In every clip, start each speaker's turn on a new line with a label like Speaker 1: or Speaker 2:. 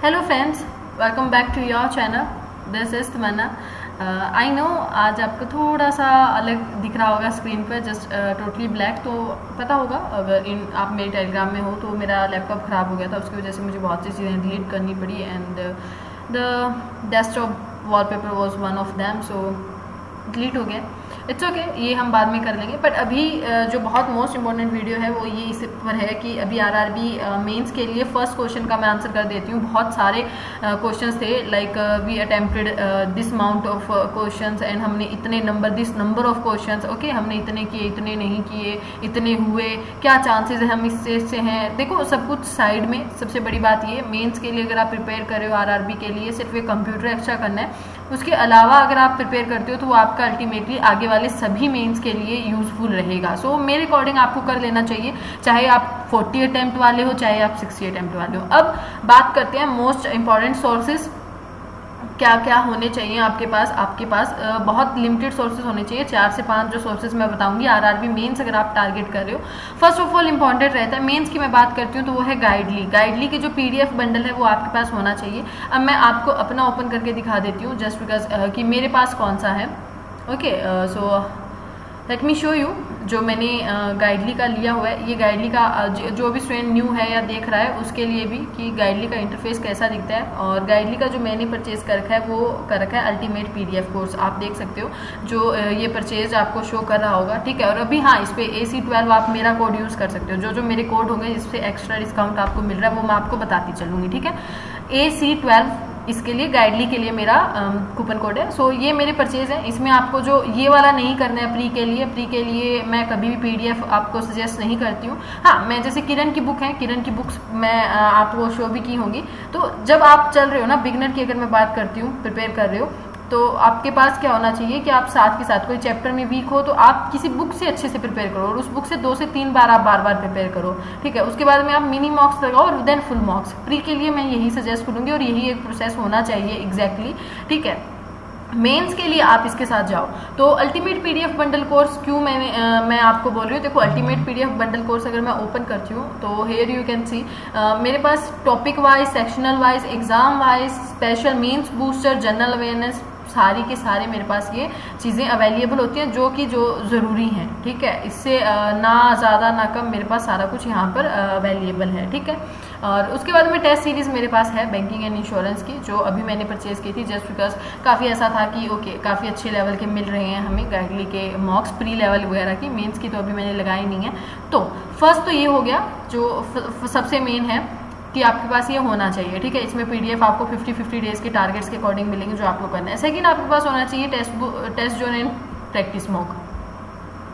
Speaker 1: Hello friends, welcome back to your channel. This is Tamanna. I know आज आपको थोड़ा सा अलग दिख रहा होगा स्क्रीन पर, जस्ट टोटली ब्लैक। तो पता होगा अगर आप मेरे टेलीग्राम में हो तो मेरा लैपटॉप ख़राब हो गया था, उसकी वजह से मुझे बहुत सी चीज़ें डिलीट करनी पड़ी and the desktop wallpaper was one of them, so delete हो गया। इट्स ओके, ये हम बाद में कर लेंगे। बट अभी जो बहुत मोस्ट इंपॉर्टेंट वीडियो है वो ये इस पर है कि अभी आरआरबी मेंस के लिए फर्स्ट क्वेश्चन का मैं आंसर कर देती हूँ। बहुत सारे क्वेश्चंस थे, like we attempted this amount of questions and हमने इतने number, this number of questions, okay, हमने इतने किए, इतने नहीं किए, इतने हुए, क्या चांसेस है हम इससे हैं। देखो सब कुछ साइड में, सबसे बड़ी बात ये मेंस के लिए अगर आप प्रिपेयर कर रहे हो आरआरबी के लिए, सिर्फ एक कंप्यूटर अच्छा करना है। उसके अलावा अगर आप प्रिपेयर करते हो तो वो आपका अल्टीमेटली आगे वाले सभी मेंस के लिए यूजफुल रहेगा। सो मेरे अकॉर्डिंग आपको कर लेना चाहिए, चाहे आप 40 अटेम्प्ट वाले हो, चाहे आप 60 अटेम्प्ट वाले हो। अब बात करते हैं मोस्ट इंपॉर्टेंट सोर्सेज क्या क्या होने चाहिए आपके पास बहुत लिमिटेड सोर्सेज होने चाहिए। 4 से 5 जो सोर्सेज मैं बताऊंगी आरआरबी मेंस अगर आप टारगेट कर रहे हो। फर्स्ट ऑफ ऑल इंपॉर्टेंट रहता है मेंस की मैं बात करती हूँ तो वो है गाइडली की जो पीडीएफ बंडल है वो आपके पास होना चाहिए। अब मैं आपको अपना ओपन करके दिखा देती हूँ जस्ट बिकॉज कि मेरे पास कौन सा है। Okay, so let me show you जो मैंने गाइडली का लिया हुआ है। ये गाइडली का जो भी स्टूडेंट न्यू है या देख रहा है उसके लिए भी कि गाइडली का इंटरफेस कैसा दिखता है। और गाइडली का जो मैंने परचेज कर रखा है वो कर रखा है अल्टीमेट पीडीएफ कोर्स। आप देख सकते हो जो ये परचेज आपको शो कर रहा होगा, ठीक है। और अभी हाँ, इस पर AC12 आप मेरा कोड यूज़ कर सकते हो। जो मेरे कोड होंगे जिससे एक्स्ट्रा डिस्काउंट आपको मिल रहा है वो मैं आपको बताती चलूँगी, ठीक है। AC12 इसके लिए गाइडली के लिए मेरा कूपन कोड है। सो ये मेरे परचेज है। इसमें आपको जो ये वाला नहीं करना है प्री के लिए मैं कभी भी पीडीएफ आपको सजेस्ट नहीं करती हूँ। हाँ, मैं जैसे किरण की बुक है, किरण की बुक्स मैं आपको शो भी की होंगी। तो जब आप चल रहे हो ना, बिगनर की अगर मैं बात करती हूँ, प्रिपेयर कर रहे हो, तो आपके पास क्या होना चाहिए कि आप साथ के साथ कोई चैप्टर में वीक हो तो आप किसी बुक से अच्छे से प्रिपेयर करो और उस बुक से 2 से 3 बार आप बार प्रिपेयर करो, ठीक है। उसके बाद में आप मिनी मॉक्स लगाओ और देन फुल मॉक्स। प्री के लिए मैं यही सजेस्ट करूंगी और यही एक प्रोसेस होना चाहिए एग्जैक्टली, ठीक है। मेंस के लिए आप इसके साथ जाओ। तो अल्टीमेट पीडीएफ बंडल कोर्स क्यों मैं आपको बोल रही हूँ। देखो अल्टीमेट पीडीएफ बंडल कोर्स अगर मैं ओपन करती हूँ तो हेयर यू कैन सी मेरे पास topic wise, sectional wise, exam wise, special mains booster, general awareness, सारी के सारे मेरे पास ये चीज़ें अवेलेबल होती हैं जो ज़रूरी हैं, ठीक है। इससे ना ज़्यादा ना कम मेरे पास सारा कुछ यहाँ पर अवेलेबल है, ठीक है। और उसके बाद में टेस्ट सीरीज़ मेरे पास है बैंकिंग एंड इंश्योरेंस की, जो अभी मैंने परचेज़ की थी जस्ट बिकॉज काफ़ी ऐसा था कि ओके काफ़ी अच्छे लेवल के मिल रहे हैं हमें गाइडली के मॉक्स, प्री लेवल वगैरह की। मेंस की तो अभी मैंने लगाई नहीं है। तो फर्स्ट तो ये हो गया जो सबसे मेन है कि आपके पास ये होना चाहिए, ठीक है। इसमें पीडीएफ आपको 50-50 डेज के टारगेट्स के अकॉर्डिंग मिलेंगे जो आपको करना है। सेकंड आपके पास होना चाहिए test zone and practice mock.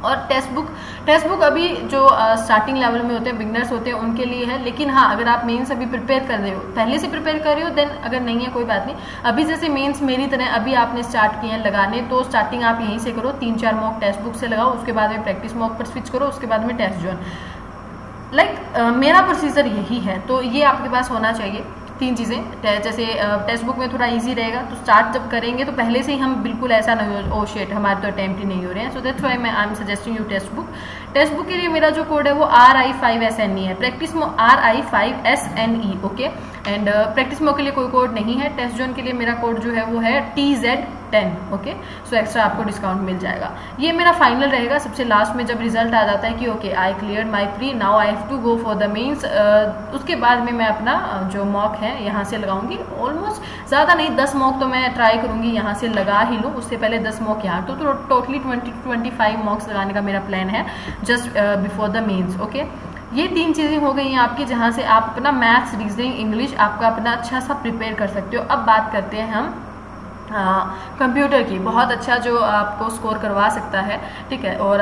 Speaker 1: और टेक्स्ट बुक अभी जो स्टार्टिंग लेवल में होते हैं, बिगनर्स होते हैं, उनके लिए है। लेकिन हाँ, अगर आप मेंस अभी प्रिपेयर कर रहे हो, पहले से प्रिपेयर कर रहे हो, देन अगर नहीं है कोई बात नहीं। अभी जैसे मेंस मेरी तरह अभी आपने स्टार्ट किए हैं लगाने, तो स्टार्टिंग आप यहीं से करो, 3-4 मॉक टेक्स्ट बुक से लगाओ, उसके बाद में प्रैक्टिस मॉक पर स्विच करो, उसके बाद में टेस्ट जोन। मेरा प्रोसीजर यही है। तो ये आपके पास होना चाहिए 3 चीज़ें। जैसे टेक्स्ट बुक में थोड़ा इजी रहेगा, तो स्टार्ट जब करेंगे तो पहले से ही हम बिल्कुल ऐसा नहीं हो ओ शिट हमारे तो अटेम्प्ट ही नहीं हो रहे हैं। So that's why I am suggesting you text book. Text book के लिए मेरा जो कोड है वो RI5SNE है, practice mock RI5SNE, okay. And practice mock के लिए कोई कोड नहीं है। टेस्ट जोन के लिए मेरा कोड जो है वो है TZ10, ओके। सो एक्स्ट्रा आपको डिस्काउंट मिल जाएगा। ये मेरा फाइनल रहेगा सबसे लास्ट में, जब रिजल्ट आ जाता है कि okay I clear my pre, now I have to go for the mains. उसके बाद में मैं अपना जो मॉक है यहाँ से लगाऊंगी। ऑलमोस्ट ज़्यादा नहीं, 10 मॉक तो मैं ट्राई करूंगी यहाँ से लगा ही लूँ, उससे पहले 10 मॉक यहाँ। तो टोटली 20-25 मॉक्स लगाने का मेरा प्लान है just before the mains, okay. ये 3 चीज़ें हो गई हैं आपकी, जहाँ से आप अपना मैथ्स, रीजनिंग, इंग्लिश आपका अपना अच्छा सा प्रिपेयर कर सकते हो। अब बात करते हैं हम कंप्यूटर की, बहुत अच्छा जो आपको स्कोर करवा सकता है, ठीक है। और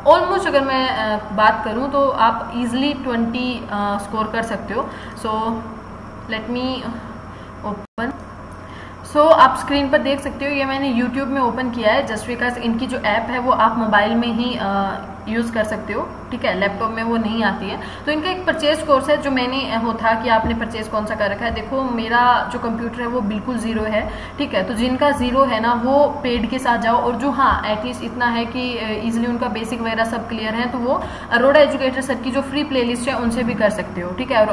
Speaker 1: ऑलमोस्ट अगर मैं बात करूं तो आप इजीली 20 स्कोर कर सकते हो। So let me open. सो आप स्क्रीन पर देख सकते हो, ये मैंने YouTube में ओपन किया है जस्ट बिकॉज इनकी जो ऐप है वो आप मोबाइल में ही यूज़ कर सकते हो, ठीक है। लैपटॉप में वो नहीं आती है। तो इनका एक परचेज कोर्स है जो मैंने था कि आपने परचेज कौन सा कर रखा है। देखो मेरा जो कंप्यूटर है वो बिल्कुल ज़ीरो है, ठीक है। तो जिनका ज़ीरो है ना वो पेड के साथ जाओ, और जो हाँ एटलीस्ट इतना है कि ईजिली उनका बेसिक वगैरह सब क्लियर है, तो वो अरोड़ा एजुकेटर सर की जो फ्री प्लेलिस्ट है उनसे भी कर सकते हो, ठीक है।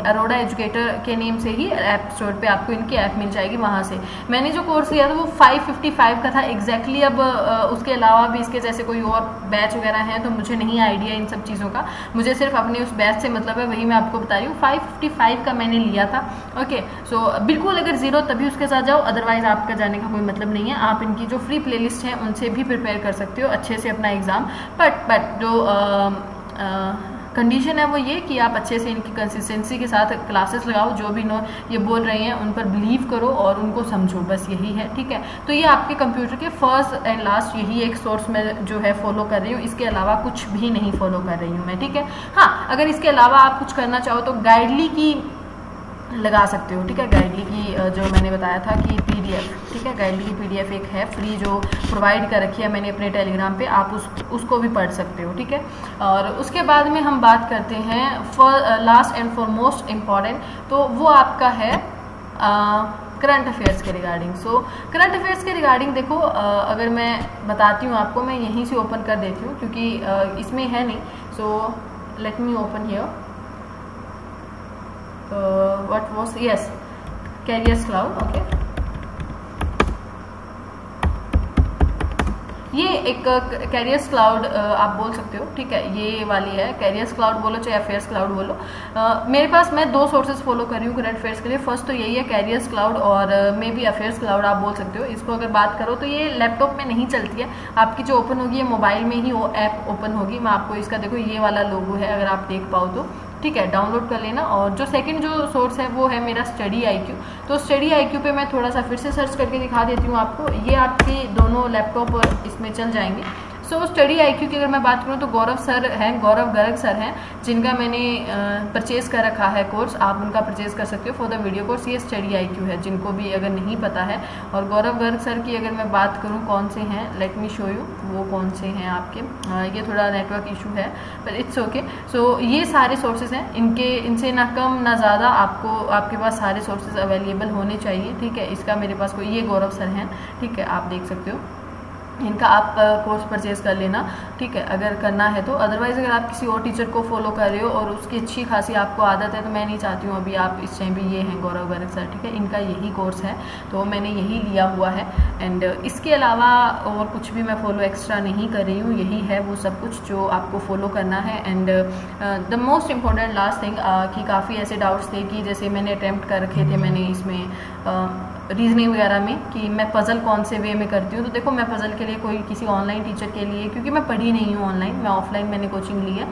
Speaker 1: अरोड़ा एजुकेटर के नेम से ही ऐप स्टोर पे आपको इनकी ऐप मिल जाएगी, वहाँ से। मैंने जो कोर्स लिया था वो 555 का था एग्जैक्टली। अब उसके अलावा भी इसके जैसे कोई और बैच वगैरह है तो मुझे नहीं आइडिया इन सब चीज़ों का, मुझे सिर्फ अपने उस बैच से मतलब है, वही मैं आपको बता रही हूँ। 555 का मैंने लिया था, ओके। सो बिल्कुल अगर ज़ीरो तभी उसके साथ जाओ, अदरवाइज आपका जाने का कोई मतलब नहीं है। आप इनकी जो फ्री प्लेलिस्ट है उनसे भी प्रिपेयर कर सकते हो अच्छे से अपना एग्ज़ाम। बट जो कंडीशन है वो ये कि आप अच्छे से इनकी कंसिस्टेंसी के साथ क्लासेस लगाओ, जो भी ये बोल रहे हैं उन पर बिलीव करो और उनको समझो, बस यही है, ठीक है। तो ये आपके कंप्यूटर के फर्स्ट एंड लास्ट यही एक सोर्स में जो है फॉलो कर रही हूँ, इसके अलावा कुछ भी नहीं फॉलो कर रही हूँ मैं, ठीक है। हाँ, अगर इसके अलावा आप कुछ करना चाहो तो गाइडली की लगा सकते हो, ठीक है। गाइडली की जो मैंने बताया था कि PDF, ठीक है, गाइडली की PDF एक है फ्री जो प्रोवाइड कर रखी है मैंने अपने टेलीग्राम पे, आप उसको भी पढ़ सकते हो, ठीक है। और उसके बाद में हम बात करते हैं last and for most important, तो वो आपका है करंट अफेयर्स के रिगार्डिंग। सो करंट अफेयर्स के रिगार्डिंग देखो, अगर मैं बताती हूँ आपको, मैं यहीं से ओपन कर देती हूँ क्योंकि इसमें है नहीं। So let me open here. what was, yes, Careers Cloud, okay। ये एक कैरियर्स क्लाउड आप बोल सकते हो, ठीक है। ये वाली है कैरियर्स क्लाउड बोलो चाहे अफेयर्स क्लाउड बोलो। मेरे पास मैं 2 सोर्सेज फॉलो कर रही हूँ करंट अफेयर्स के लिए। फर्स्ट तो यही है कैरियर्स क्लाउड, और मे बी अफेयर्स क्लाउड आप बोल सकते हो। इसको अगर बात करो तो ये लैपटॉप में नहीं चलती है, आपकी जो ओपन होगी ये मोबाइल में ही वो ऐप ओपन होगी। मैं आपको इसका देखो ये वाला लोगो है, अगर आप देख पाओ तो, ठीक है, डाउनलोड कर लेना। और जो सेकंड जो सोर्स है वो है मेरा स्टडी IQ। तो स्टडी IQ पे मैं थोड़ा सा फिर से सर्च करके दिखा देती हूँ आपको, ये आपके दोनों लैपटॉप और इसमें चल जाएंगे। सो स्टडी IQ की अगर मैं बात करूँ तो गौरव सर हैं, गौरव गर्ग सर हैं, जिनका मैंने परचेज कर रखा है कोर्स, आप उनका परचेज कर सकते हो फॉर द वीडियो कोर्स। ये स्टडी IQ है, जिनको भी अगर नहीं पता है। और गौरव गर्ग सर की अगर मैं बात करूँ कौन से हैं, लेट मी शो यू वो कौन से हैं आपके। ये थोड़ा नेटवर्क इशू है पर इट्स ओके। सो ये सारे सोर्सेज हैं, इनसे ना कम ना ज़्यादा आपके पास सारे सोर्सेज अवेलेबल होने चाहिए, ठीक है। इसका मेरे पास कोई, ये गौरव सर हैं, ठीक है, आप देख सकते हो। इनका आप कोर्स परचेज कर लेना, ठीक है, अगर करना है तो। अदरवाइज अगर आप किसी और टीचर को फॉलो कर रहे हो और उसकी अच्छी खासी आपको आदत है, तो मैं नहीं चाहती हूँ अभी आप इस टाइम भी, ये हैं गौरव गर्ग सर, ठीक है, इनका यही कोर्स है तो मैंने यही लिया हुआ है। एंड इसके अलावा और कुछ भी मैं फॉलो एक्स्ट्रा नहीं कर रही हूँ, यही है वो सब कुछ जो आपको फॉलो करना है। And the most important last thing कि काफ़ी ऐसे डाउट्स थे कि जैसे मैंने अटैम्प्ट कर रखे थे मैंने इसमें रीजनिंग वगैरह में कि मैं पज़ल कौन से वे में करती हूँ। तो देखो मैं पज़ल के लिए कोई किसी ऑनलाइन टीचर के लिए, क्योंकि मैं पढ़ी नहीं हूँ ऑनलाइन, मैं ऑफलाइन मैंने कोचिंग ली है।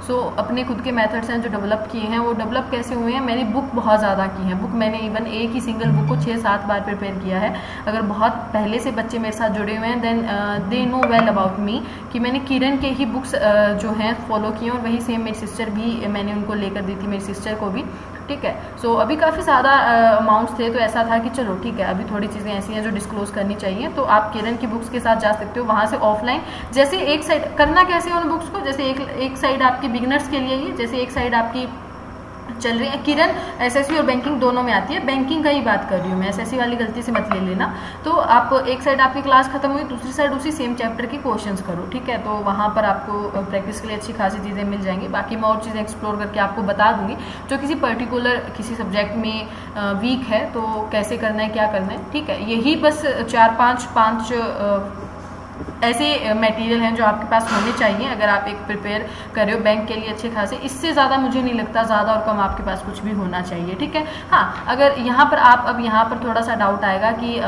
Speaker 1: सो अपने खुद के मेथड्स हैं जो डेवलप किए हैं। वो डेवलप कैसे हुए हैं, मैंने बुक बहुत ज़्यादा की है। बुक मैंने इवन एक ही सिंगल बुक को 6-7 बार प्रिपेयर किया है। अगर बहुत पहले से बच्चे मेरे साथ जुड़े हुए हैं then they know well about me कि मैंने किरण के ही बुक्स जो हैं फॉलो किए, और वही सेम मेरी सिस्टर भी, मैंने उनको लेकर दी थी मेरी सिस्टर को भी, ठीक है। सो अभी काफ़ी ज़्यादा अमाउंट्स थे तो ऐसा था कि चलो ठीक है, अभी थोड़ी चीज़ें ऐसी हैं जो डिस्क्लोज करनी चाहिए, तो आप किरण की बुक्स के साथ जा सकते हो वहाँ से ऑफलाइन। जैसे एक साइड करना कैसे उन बुक्स को, जैसे एक साइड आपकी बिगिनर्स के लिए ही, जैसे एक साइड आपकी चल रही है किरण SSC और बैंकिंग दोनों में आती है, बैंकिंग का ही बात कर रही हूँ मैं, SSC वाली गलती से मत ले लेना। तो आप एक साइड आपकी क्लास खत्म हुई, दूसरी साइड उसी सेम चैप्टर के क्वेश्चंस करो, ठीक है। तो वहाँ पर आपको प्रैक्टिस के लिए अच्छी खासी चीज़ें मिल जाएंगी। बाकी मैं और चीज़ें एक्सप्लोर करके आपको बता दूंगी जो किसी पर्टिकुलर किसी सब्जेक्ट में वीक है तो कैसे करना है, क्या करना है, ठीक है। यही बस 4-5 ऐसे मटेरियल हैं जो आपके पास होने चाहिए अगर आप एक प्रिपेयर कर रहे हो बैंक के लिए अच्छे खासे। इससे ज़्यादा मुझे नहीं लगता, ज़्यादा और कम आपके पास कुछ भी होना चाहिए, ठीक है। हाँ, अगर यहाँ पर अब यहाँ पर थोड़ा सा डाउट आएगा कि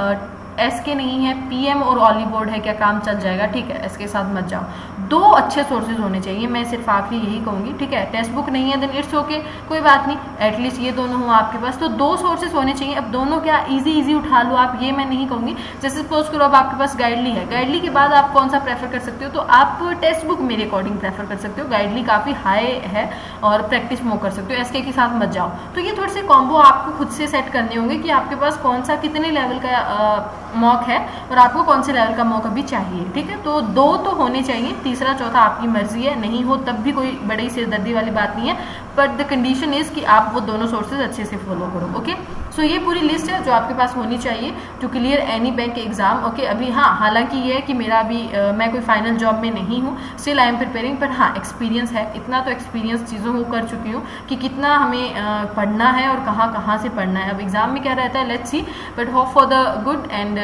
Speaker 1: SK नहीं है, PM और ऑली बोर्ड है, क्या काम चल जाएगा, ठीक है, SK साथ मत जाओ। 2 अच्छे सोर्सेज होने चाहिए, मैं सिर्फ आखिरी यही कहूँगी, ठीक है। टेक्स्ट बुक नहीं है देन इट्स ओके, कोई बात नहीं, एटलीस्ट ये दोनों हो आपके पास, तो 2 सोर्सेज होने चाहिए। अब दोनों क्या इजी उठा लो आप, ये मैं नहीं कहूँगी। जैसे सपोज करो अब आपके पास गाइडली है, गाइडली के बाद आप कौन सा प्रेफर कर सकते हो, तो आप टेक्स्ट बुक मेरे अकॉर्डिंग प्रेफर कर सकते हो। गाइडली काफ़ी हाई है और प्रैक्टिस मोर कर सकते हो, SK के साथ मत जाओ। तो ये थोड़े से कॉम्बो आपको खुद से सेट करने होंगे कि आपके पास कौन सा कितने लेवल का मॉक है और आपको कौन से लेवल का मॉक अभी चाहिए, ठीक है। तो 2 तो होने चाहिए, तीसरा चौथा आपकी मर्जी है, नहीं हो तब भी कोई बड़ी सिरदर्दी वाली बात नहीं है, बट द कंडीशन इज कि आप वो दोनों सोर्सेज अच्छे से फॉलो करो। ओके, सो ये पूरी लिस्ट है जो आपके पास होनी चाहिए to clear any bank exam. Okay, अभी हाँ, हालांकि ये है कि मेरा अभी मैं कोई फाइनल जॉब में नहीं हूँ, स्टिल आई एम प्रिपेयरिंग, पर हाँ एक्सपीरियंस है, इतना तो एक्सपीरियंस चीज़ों को कर चुकी हूँ कि कितना हमें पढ़ना है और कहाँ कहाँ से पढ़ना है। अब एग्जाम में क्या रहता है, let's see, but hope for the good and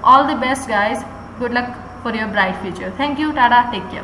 Speaker 1: all the best guys, good luck for your bright future. Thank you, tata, take care.